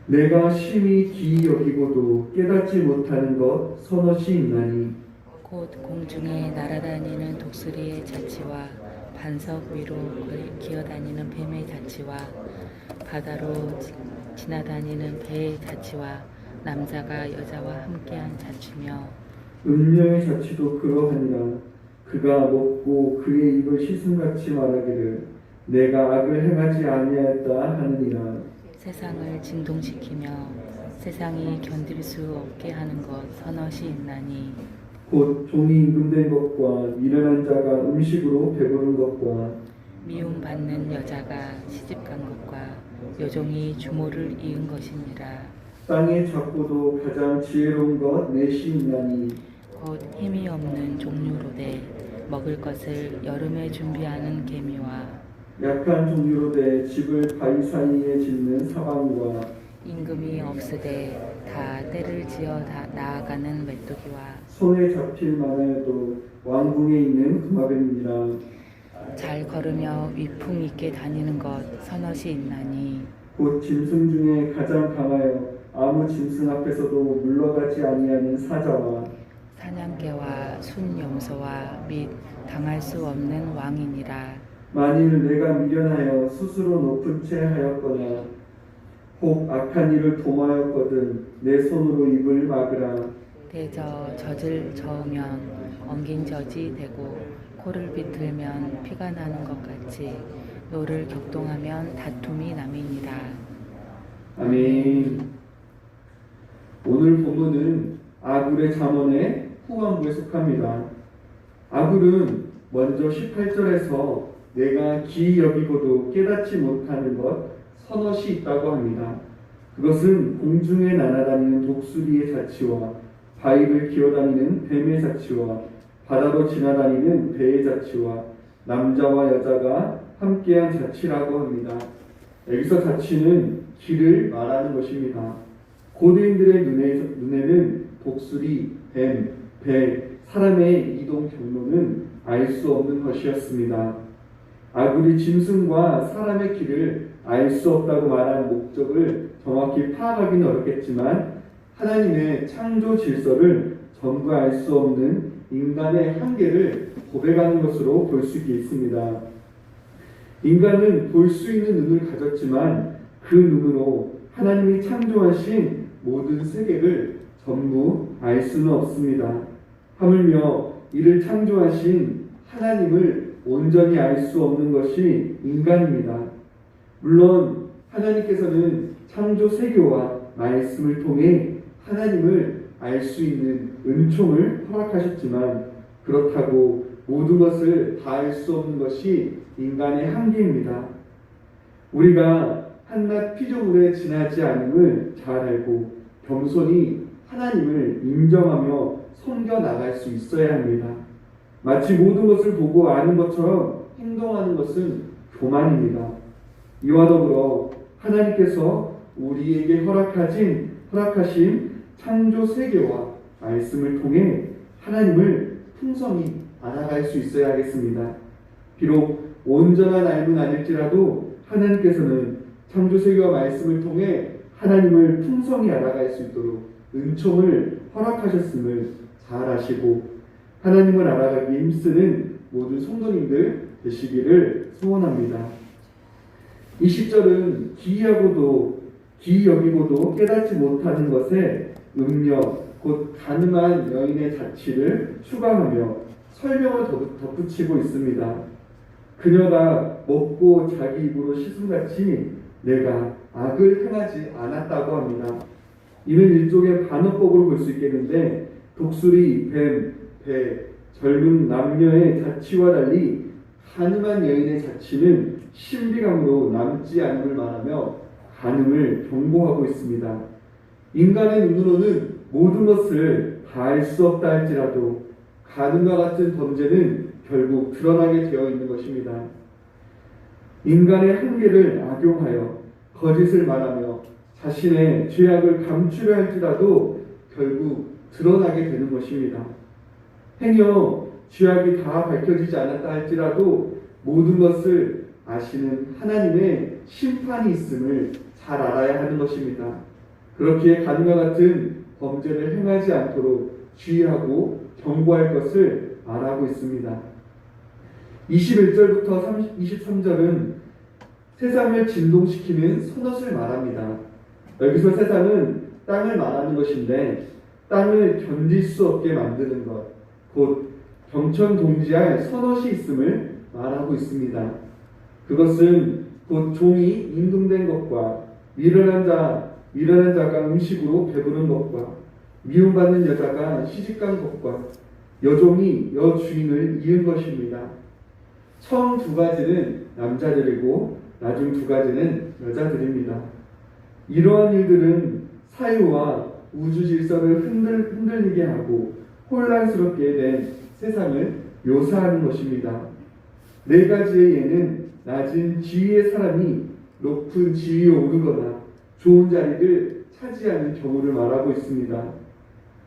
내가 심히 기이 여기고도 깨닫지 못하는 것 서너시 있나니 곧 공중에 날아다니는 독수리의 자치와 반석 위로 기어다니는 뱀의 자치와 바다로 지나다니는 배의 자치와 남자가 여자와 함께한 자치며 음녀의 자취도 그러하니라. 그가 먹고 그의 입을 씻음같이 말하기를 내가 악을 행하지 아니하였다 하느니라. 세상을 진동시키며 세상이 견딜 수 없게 하는 것 서너시 있나니 곧 종이 임금된 것과 미련한 자가 음식으로 배부른 것과 미움받는 여자가 시집간 것과 여종이 주모를 이은 것이니라. 땅의 작고도 가장 지혜로운 것 넷이 있나니 곧 힘이 없는 종류로되 먹을 것을 여름에 준비하는 개미와 약한 종류로 돼 집을 바위 사이에 짓는 사방과 임금이 없으되 다 때를 지어 나아가는 메뚜기와 손에 잡힐 만하여도 왕궁에 있는 금화뱀이라. 잘 걸으며 위풍 있게 다니는 것 서너시 있나니 곧 짐승 중에 가장 강하여 아무 짐승 앞에서도 물러가지 아니하는 사자와 사냥개와 순염소와 및 당할 수 없는 왕이니라. 만일 내가 미련하여 스스로 높은 채 하였거나 혹 악한 일을 도모하였거든 내 손으로 입을 막으라. 대저 젖을 저으면 엉긴 젖이 되고 코를 비틀면 피가 나는 것 같이 노를 격동하면 다툼이 남이니라. 아멘. 오늘 본문은 아굴의 잠언의 후반부에 속합니다. 아굴은 먼저 18절에서 내가 기이 여기고도 깨닫지 못하는 것 서너시 있다고 합니다. 그것은 공중에 날아다니는 독수리의 자치와 바위를 기어다니는 뱀의 자치와 바다로 지나다니는 배의 자치와 남자와 여자가 함께한 자치라고 합니다. 여기서 자치는 길을 말하는 것입니다. 고대인들의 눈에는 독수리, 뱀, 배, 사람의 이동 경로는 알 수 없는 것이었습니다. 아굴이 짐승과 사람의 길을 알 수 없다고 말한 목적을 정확히 파악하기는 어렵겠지만 하나님의 창조 질서를 전부 알 수 없는 인간의 한계를 고백하는 것으로 볼 수 있습니다. 인간은 볼 수 있는 눈을 가졌지만 그 눈으로 하나님이 창조하신 모든 세계를 전부 알 수는 없습니다. 하물며 이를 창조하신 하나님을 온전히 알 수 없는 것이 인간입니다. 물론 하나님께서는 창조 세계와 말씀을 통해 하나님을 알 수 있는 은총을 허락하셨지만 그렇다고 모든 것을 다 알 수 없는 것이 인간의 한계입니다. 우리가 한낱 피조물에 지나지 않음을 잘 알고 겸손히 하나님을 인정하며 섬겨 나갈 수 있어야 합니다. 마치 모든 것을 보고 아는 것처럼 행동하는 것은 교만입니다. 이와 더불어 하나님께서 우리에게 허락하신 창조 세계와 말씀을 통해 하나님을 풍성히 알아갈 수 있어야 하겠습니다. 비록 온전한 알면 아닐지라도 하나님께서는 창조 세계와 말씀을 통해 하나님을 풍성히 알아갈 수 있도록 은총을 허락하셨음을 잘 아시고 하나님을 알아가기 힘쓰는 모든 성도님들 되시기를 소원합니다. 20절은 기이 여기고도 깨닫지 못하는 것에 음녀 곧 가늠한 여인의 자취를 추가하며 설명을 덧붙이고 있습니다. 그녀가 먹고 자기 입으로 씻음같이 내가 악을 행하지 않았다고 합니다. 이는 일종의 반어법으로 볼 수 있겠는데 독수리, 뱀, 배, 젊은 남녀의 자취와 달리 가늠한 여인의 자취는 신비감으로 남지 않음을 말하며 간음을 경고하고 있습니다. 인간의 눈으로는 모든 것을 다 알 수 없다 할지라도 간음과 같은 범죄는 결국 드러나게 되어 있는 것입니다. 인간의 한계를 악용하여 거짓을 말하며 자신의 죄악을 감추려 할지라도 결국 드러나게 되는 것입니다. 행여 죄악이 다 밝혀지지 않았다 할지라도 모든 것을 아시는 하나님의 심판이 있음을 잘 알아야 하는 것입니다. 그렇기에 간과 같은 범죄를 행하지 않도록 주의하고 경고할 것을 말하고 있습니다. 21절부터 23절은 세상을 진동시키는 선엇을 말합니다. 여기서 세상은 땅을 말하는 것인데 땅을 견딜 수 없게 만드는 것, 곧 경천동지할 선엇이 있음을 말하고 있습니다. 그것은 곧 종이 임금된 것과 미련한 자가 음식으로 배부른 것과 미움받는 여자가 시집간 것과 여종이 여주인을 이은 것입니다. 처음 두 가지는 남자들이고 나중 두 가지는 여자들입니다. 이러한 일들은 사유와 우주 질서를 흔들리게 하고 혼란스럽게 된 세상을 묘사하는 것입니다. 네 가지의 예는 낮은 지위의 사람이 높은 지위에 오르거나 좋은 자리를 차지하는 경우를 말하고 있습니다.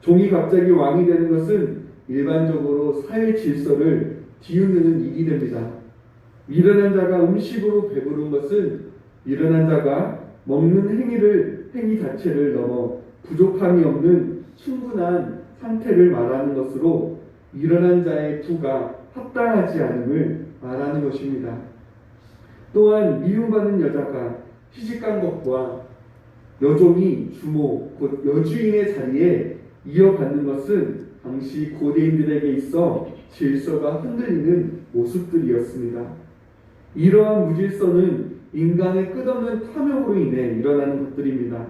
종이 갑자기 왕이 되는 것은 일반적으로 사회 질서를 뒤흔드는 일이 됩니다. 미련한 자가 음식으로 배부른 것은 미련한 자가 먹는 행위 자체를 넘어 부족함이 없는 충분한 상태를 말하는 것으로 미련한 자의 부가 합당하지 않음을 말하는 것입니다. 또한 미움받는 여자가 시집간 것과 여종이 주모, 곧 여주인의 자리에 이어받는 것은 당시 고대인들에게 있어 질서가 흔들리는 모습들이었습니다. 이러한 무질서는 인간의 끝없는 탐욕으로 인해 일어나는 것들입니다.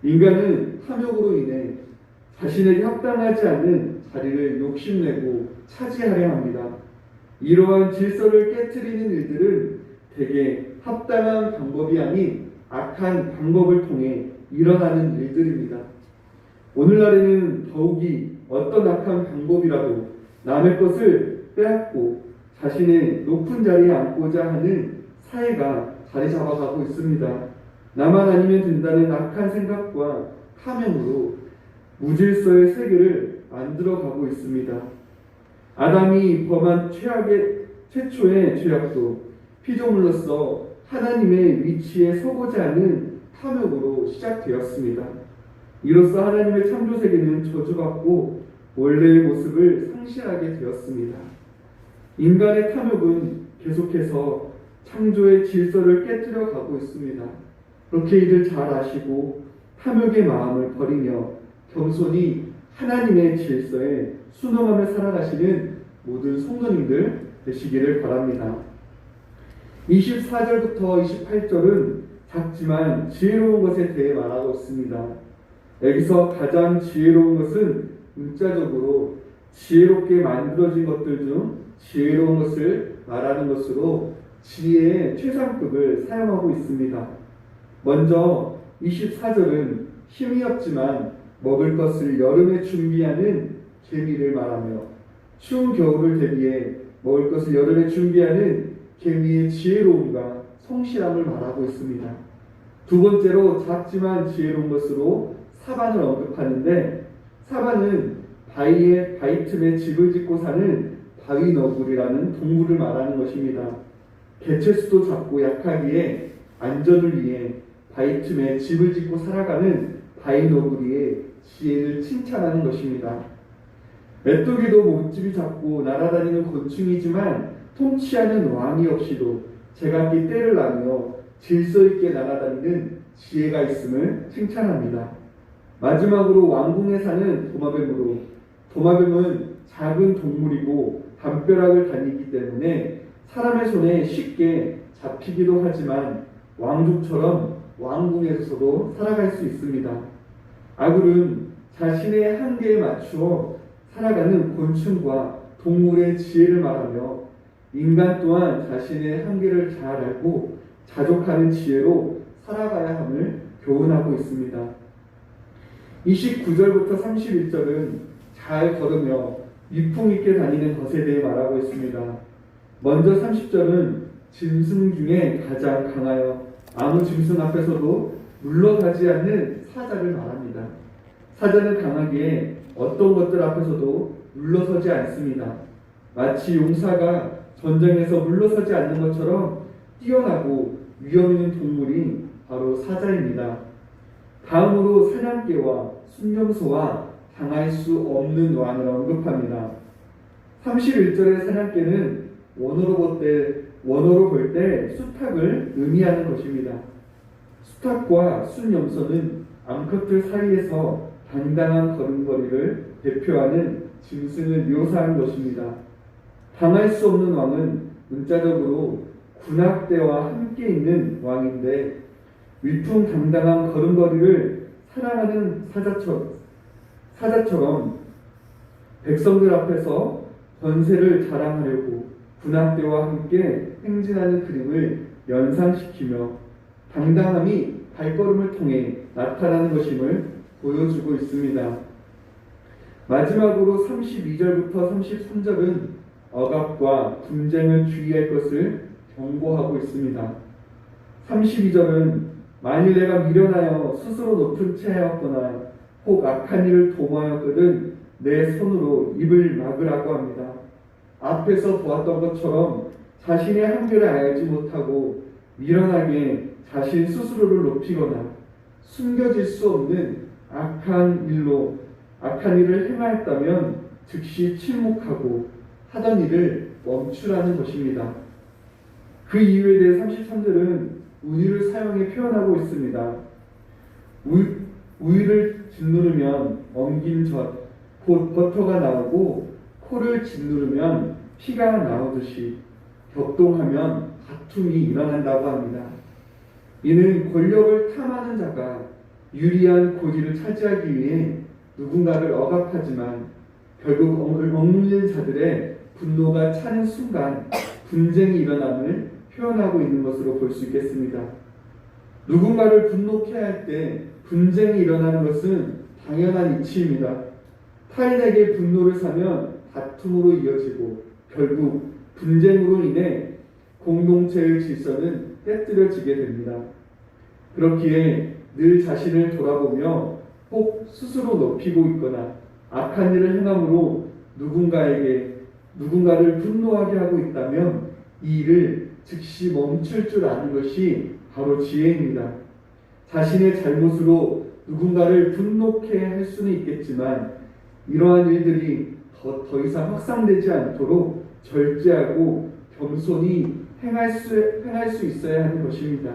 인간은 탐욕으로 인해 자신에게 합당하지 않는 자리를 욕심내고 차지하려 합니다. 이러한 질서를 깨트리는 일들은 대개 합당한 방법이 아닌 악한 방법을 통해 일어나는 일들입니다. 오늘날에는 더욱이 어떤 악한 방법이라도 남의 것을 빼앗고 자신의 높은 자리에 앉고자 하는 사회가 자리 잡아가고 있습니다. 나만 아니면 된다는 악한 생각과 탐욕으로 무질서의 세계를 만들어가고 있습니다. 아담이 범한 최초의 죄악도 피조물로서 하나님의 위치에 서고자 하는 탐욕으로 시작되었습니다. 이로써 하나님의 창조세계는 저주받고 원래의 모습을 상실하게 되었습니다. 인간의 탐욕은 계속해서 창조의 질서를 깨뜨려 가고 있습니다. 그렇게 이들 잘 아시고 탐욕의 마음을 버리며 겸손히 하나님의 질서에 순응하며 살아가시는 모든 성도님들 되시기를 바랍니다. 24절부터 28절은 작지만 지혜로운 것에 대해 말하고 있습니다. 여기서 가장 지혜로운 것은 문자적으로 지혜롭게 만들어진 것들 중 지혜로운 것을 말하는 것으로 지혜의 최상급을 사용하고 있습니다. 먼저 24절은 힘이 없지만 먹을 것을 여름에 준비하는 개미를 말하며 추운 겨울을 대비해 먹을 것을 여름에 준비하는 개미의 지혜로움과 성실함을 말하고 있습니다. 두 번째로 작지만 지혜로운 것으로 사반을 언급하는데 사반은 바위 틈에 집을 짓고 사는 바위너구리라는 동물을 말하는 것입니다. 개체수도 작고 약하기에 안전을 위해 바위 틈에 집을 짓고 살아가는 바위너구리의 지혜를 칭찬하는 것입니다. 메뚜기도 몸집이 작고 날아다니는 곤충이지만 통치하는 왕이 없이도 제각기 떼를 나누어 질서 있게 날아다니는 지혜가 있음을 칭찬합니다. 마지막으로 왕궁에 사는 도마뱀으로 도마뱀은 작은 동물이고 담벼락을 다니기 때문에 사람의 손에 쉽게 잡히기도 하지만 왕족처럼 왕궁에서도 살아갈 수 있습니다. 아굴은 자신의 한계에 맞추어 살아가는 곤충과 동물의 지혜를 말하며 인간 또한 자신의 한계를 잘 알고 자족하는 지혜로 살아가야 함을 교훈하고 있습니다. 29절부터 31절은 잘 걸으며 위풍 있게 다니는 것에 대해 말하고 있습니다. 먼저 30절은 짐승 중에 가장 강하여 아무 짐승 앞에서도 물러가지 않는 사자를 말합니다. 사자는 강하기에 어떤 것들 앞에서도 물러서지 않습니다. 마치 용사가 전쟁에서 물러서지 않는 것처럼 뛰어나고 위험 있는 동물이 바로 사자입니다. 다음으로 사냥개와 순념소와 당할 수 없는 왕을 언급합니다. 31절의 사냥개는 원어로 볼 때 수탉을 의미하는 것입니다. 수탉과 순념소는 암컷들 사이에서 당당한 걸음걸이를 대표하는 짐승을 묘사한 것입니다. 당할 수 없는 왕은 문자적으로 군악대와 함께 있는 왕인데 위풍당당한 걸음걸이를 사랑하는 사자처럼 백성들 앞에서 권세를 자랑하려고 군악대와 함께 행진하는 그림을 연상시키며 당당함이 발걸음을 통해 나타나는 것임을 보여주고 있습니다. 마지막으로 32절부터 33절은 억압과 분쟁을 주의할 것을 경고하고 있습니다. 32절은 만일 내가 미련하여 스스로 높은 채 하였거나 혹 악한 일을 도모하였거든 내 손으로 입을 막으라고 합니다. 앞에서 보았던 것처럼 자신의 한계를 알지 못하고 미련하게 자신 스스로를 높이거나 숨겨질 수 없는 악한 일을 행하였다면 즉시 침묵하고 하던 일을 멈추라는 것입니다. 그 이유에 대해 33절은 우유를 사용해 표현하고 있습니다. 우유를 짓누르면 엉긴 젖, 곧 버터가 나오고 코를 짓누르면 피가 나오듯이 격동하면 다툼이 일어난다고 합니다. 이는 권력을 탐하는 자가 유리한 고지를 차지하기 위해 누군가를 억압하지만 결국 억눌린 자들의 분노가 차는 순간 분쟁이 일어남을 표현하고 있는 것으로 볼 수 있겠습니다. 누군가를 분노케 할 때 분쟁이 일어나는 것은 당연한 이치입니다. 타인에게 분노를 사면 다툼으로 이어지고 결국 분쟁으로 인해 공동체의 질서는 깨뜨려지게 됩니다. 그렇기에 늘 자신을 돌아보며 혹 스스로 높이고 있거나 악한 일을 행함으로 누군가를 분노하게 하고 있다면 이 일을 즉시 멈출 줄 아는 것이 바로 지혜입니다. 자신의 잘못으로 누군가를 분노케 할 수는 있겠지만 이러한 일들이 더 이상 확산되지 않도록 절제하고 겸손히 행할 수 있어야 하는 것입니다.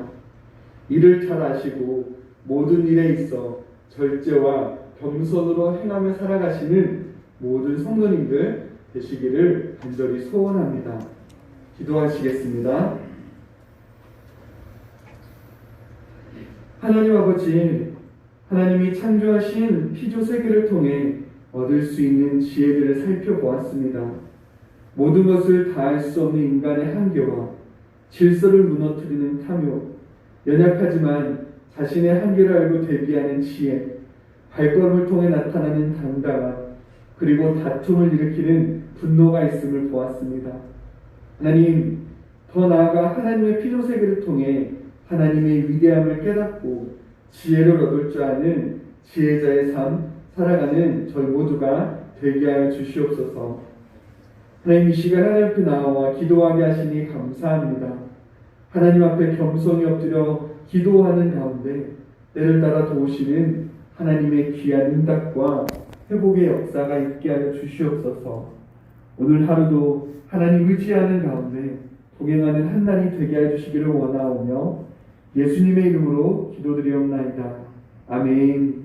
이를 잘 아시고 모든 일에 있어 절제와 겸손으로 행하며 살아가시는 모든 성도님들 되시기를 간절히 소원합니다. 기도하시겠습니다. 하나님 아버지, 하나님이 창조하신 피조 세계를 통해 얻을 수 있는 지혜들을 살펴보았습니다. 모든 것을 다할 수 없는 인간의 한계와 질서를 무너뜨리는 탐욕, 연약하지만 자신의 한계를 알고 대비하는 지혜, 발걸음을 통해 나타나는 당당함, 그리고 다툼을 일으키는 분노가 있음을 보았습니다. 하나님, 더 나아가 하나님의 피조세계를 통해 하나님의 위대함을 깨닫고 지혜를 얻을 줄 아는 지혜자의 삶 살아가는 저희 모두가 되게 하여 주시옵소서. 하나님, 이 시간 하나님 앞에 나와 기도하게 하시니 감사합니다. 하나님 앞에 겸손히 엎드려 기도하는 가운데 때를 따라 도우시는 하나님의 귀한 응답과 회복의 역사가 있게 하여 주시옵소서. 오늘 하루도 하나님 의지하는 가운데 동행하는 한 날이 되게 하여 주시기를 원하오며 예수님의 이름으로 기도드리옵나이다. 아멘.